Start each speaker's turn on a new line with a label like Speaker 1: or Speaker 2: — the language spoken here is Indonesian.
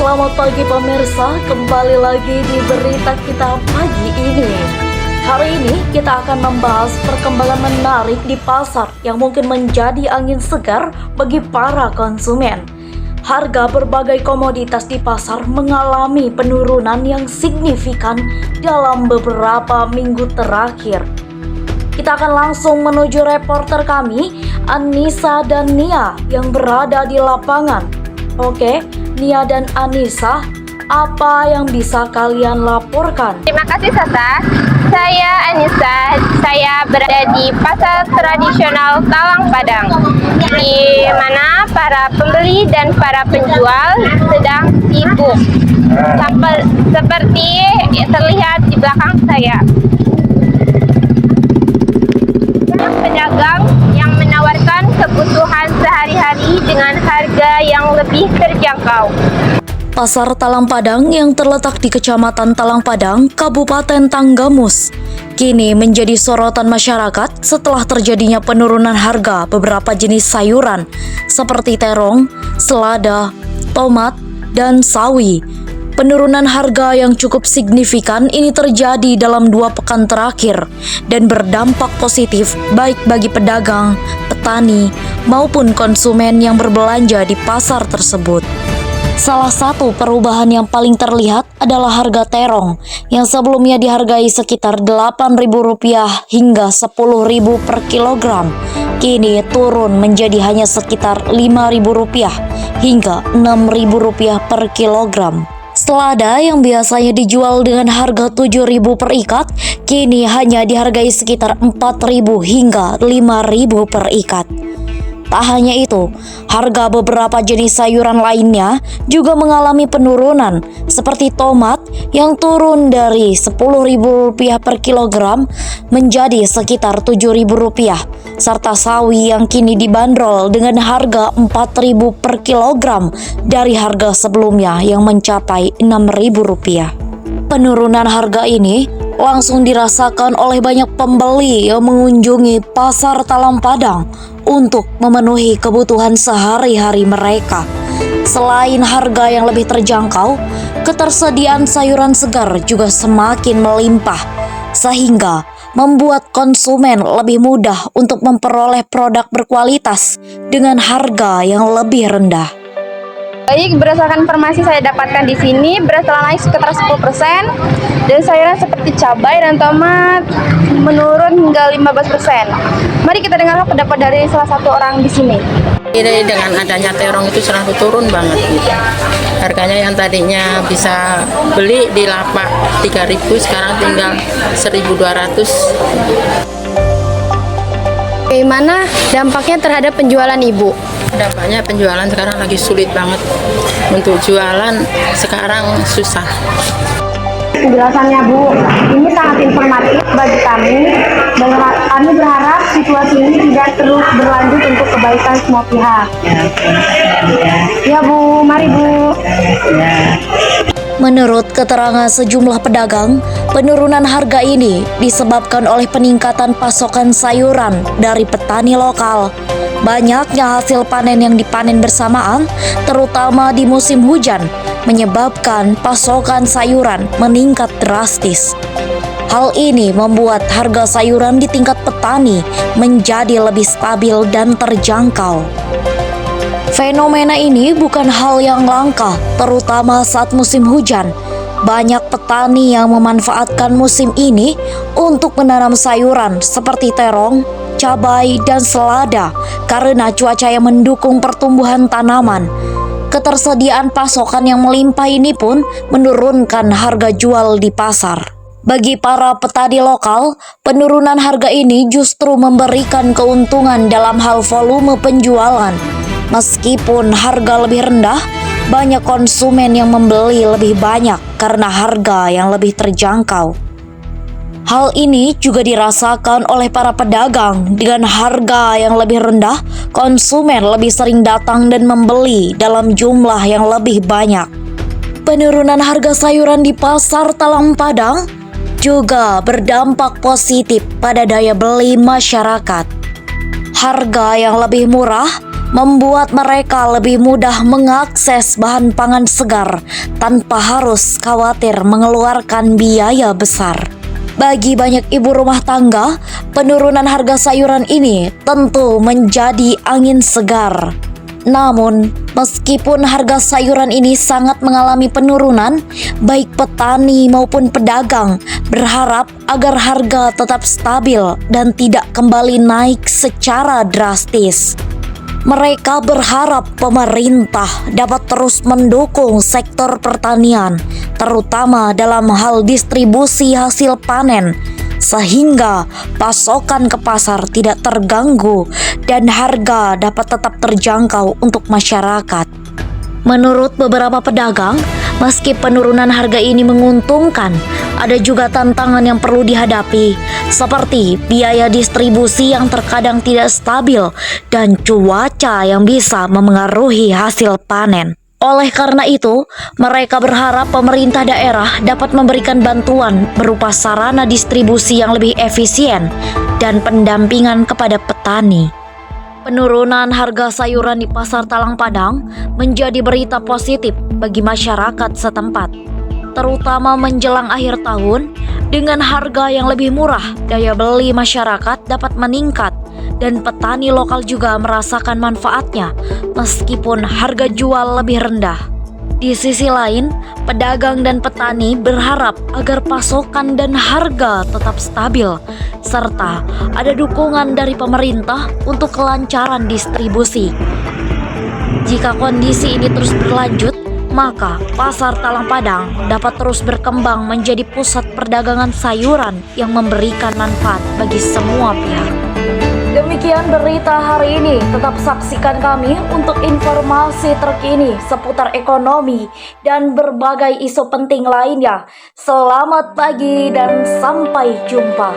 Speaker 1: Selamat pagi pemirsa, kembali lagi di berita kita pagi ini. Hari ini kita akan membahas perkembangan menarik di pasar yang mungkin menjadi angin segar bagi para konsumen. Harga berbagai komoditas di pasar mengalami penurunan yang signifikan dalam beberapa minggu terakhir. Kita akan langsung menuju reporter kami, Anissa dan Nia yang berada di lapangan. Oke, Nia dan Anissa, apa yang bisa kalian laporkan?
Speaker 2: Terima kasih Sasa. Saya Anissa. Saya berada di Pasar Tradisional Talang Padang, di mana para pembeli dan para penjual sedang sibuk. Seperti terlihat di belakang saya. Pedagang yang menawarkan kebutuhan sehari-hari dengan harga yang lebih terjangkau.
Speaker 1: Pasar Talang Padang yang terletak di Kecamatan Talang Padang, Kabupaten Tanggamus, kini menjadi sorotan masyarakat setelah terjadinya penurunan harga beberapa jenis sayuran seperti terong, selada, tomat, dan sawi. Penurunan harga yang cukup signifikan ini terjadi dalam 2 pekan terakhir dan berdampak positif baik bagi pedagang, petani, maupun konsumen yang berbelanja di pasar tersebut. Salah satu perubahan yang paling terlihat adalah harga terong yang sebelumnya dihargai sekitar Rp8.000 hingga Rp10.000 per kilogram. Kini turun menjadi hanya sekitar Rp5.000 hingga Rp6.000 per kilogram. Selada yang biasanya dijual dengan harga Rp7.000 per ikat, kini hanya dihargai sekitar Rp4.000 hingga Rp5.000 per ikat. Tak hanya itu, harga beberapa jenis sayuran lainnya juga mengalami penurunan, seperti tomat yang turun dari Rp10.000 per kilogram menjadi sekitar Rp7.000, serta sawi yang kini dibanderol dengan harga Rp4.000 per kilogram dari harga sebelumnya yang mencapai Rp6.000. Penurunan harga ini langsung dirasakan oleh banyak pembeli yang mengunjungi Pasar Talang Padang untuk memenuhi kebutuhan sehari-hari mereka. Selain harga yang lebih terjangkau, ketersediaan sayuran segar juga semakin melimpah, sehingga membuat konsumen lebih mudah untuk memperoleh produk berkualitas dengan harga yang lebih rendah.
Speaker 2: Baik, berdasarkan informasi saya dapatkan di sini, beras telah naik sekitar 10% dan sayuran seperti cabai dan tomat menurun hingga 15%. Mari kita dengarkan pendapat dari salah satu orang di sini.
Speaker 3: Ini dengan adanya terong itu selalu turun banget gitu. Harganya yang tadinya bisa beli di lapak 3.000 sekarang tinggal 1.200.
Speaker 2: Bagaimana dampaknya terhadap penjualan Ibu?
Speaker 3: Dampaknya penjualan sekarang lagi sulit banget. Untuk jualan sekarang susah.
Speaker 4: Penjelasannya Bu, ini sangat informatif bagi kami dan kami berharap situasi ini tidak terus berlanjut untuk kebaikan semua pihak. Ya Bu, mari Bu.
Speaker 1: Menurut keterangan sejumlah pedagang, penurunan harga ini disebabkan oleh peningkatan pasokan sayuran dari petani lokal. Banyaknya hasil panen yang dipanen bersamaan, terutama di musim hujan, menyebabkan pasokan sayuran meningkat drastis. Hal ini membuat harga sayuran di tingkat petani menjadi lebih stabil dan terjangkau. Fenomena ini bukan hal yang langka, terutama saat musim hujan. Banyak petani yang memanfaatkan musim ini untuk menanam sayuran seperti terong, cabai, dan selada karena cuaca yang mendukung pertumbuhan tanaman. Ketersediaan pasokan yang melimpah ini pun menurunkan harga jual di pasar. Bagi para petani lokal, penurunan harga ini justru memberikan keuntungan dalam hal volume penjualan. Meskipun harga lebih rendah, banyak konsumen yang membeli lebih banyak karena harga yang lebih terjangkau. Hal ini juga dirasakan oleh para pedagang. Dengan harga yang lebih rendah, konsumen lebih sering datang dan membeli dalam jumlah yang lebih banyak. Penurunan harga sayuran di Pasar Talang Padang juga berdampak positif pada daya beli masyarakat. Harga yang lebih murah membuat mereka lebih mudah mengakses bahan pangan segar tanpa harus khawatir mengeluarkan biaya besar. Bagi banyak ibu rumah tangga, penurunan harga sayuran ini tentu menjadi angin segar. Namun, meskipun harga sayuran ini sangat mengalami penurunan, baik petani maupun pedagang berharap agar harga tetap stabil dan tidak kembali naik secara drastis. Mereka berharap pemerintah dapat terus mendukung sektor pertanian, terutama dalam hal distribusi hasil panen, sehingga pasokan ke pasar tidak terganggu dan harga dapat tetap terjangkau untuk masyarakat. Menurut beberapa pedagang, meski penurunan harga ini menguntungkan, ada juga tantangan yang perlu dihadapi, seperti biaya distribusi yang terkadang tidak stabil dan cuaca yang bisa memengaruhi hasil panen. Oleh karena itu, mereka berharap pemerintah daerah dapat memberikan bantuan berupa sarana distribusi yang lebih efisien dan pendampingan kepada petani. Penurunan harga sayuran di Pasar Talang Padang menjadi berita positif bagi masyarakat setempat, terutama menjelang akhir tahun. Dengan harga yang lebih murah, daya beli masyarakat dapat meningkat dan petani lokal juga merasakan manfaatnya meskipun harga jual lebih rendah. Di sisi lain, pedagang dan petani berharap agar pasokan dan harga tetap stabil, serta ada dukungan dari pemerintah untuk kelancaran distribusi. Jika kondisi ini terus berlanjut, maka Pasar Talang Padang dapat terus berkembang menjadi pusat perdagangan sayuran yang memberikan manfaat bagi semua pihak. Demikian berita hari ini. Tetap saksikan kami untuk informasi terkini seputar ekonomi dan berbagai isu penting lainnya. Selamat pagi dan sampai jumpa.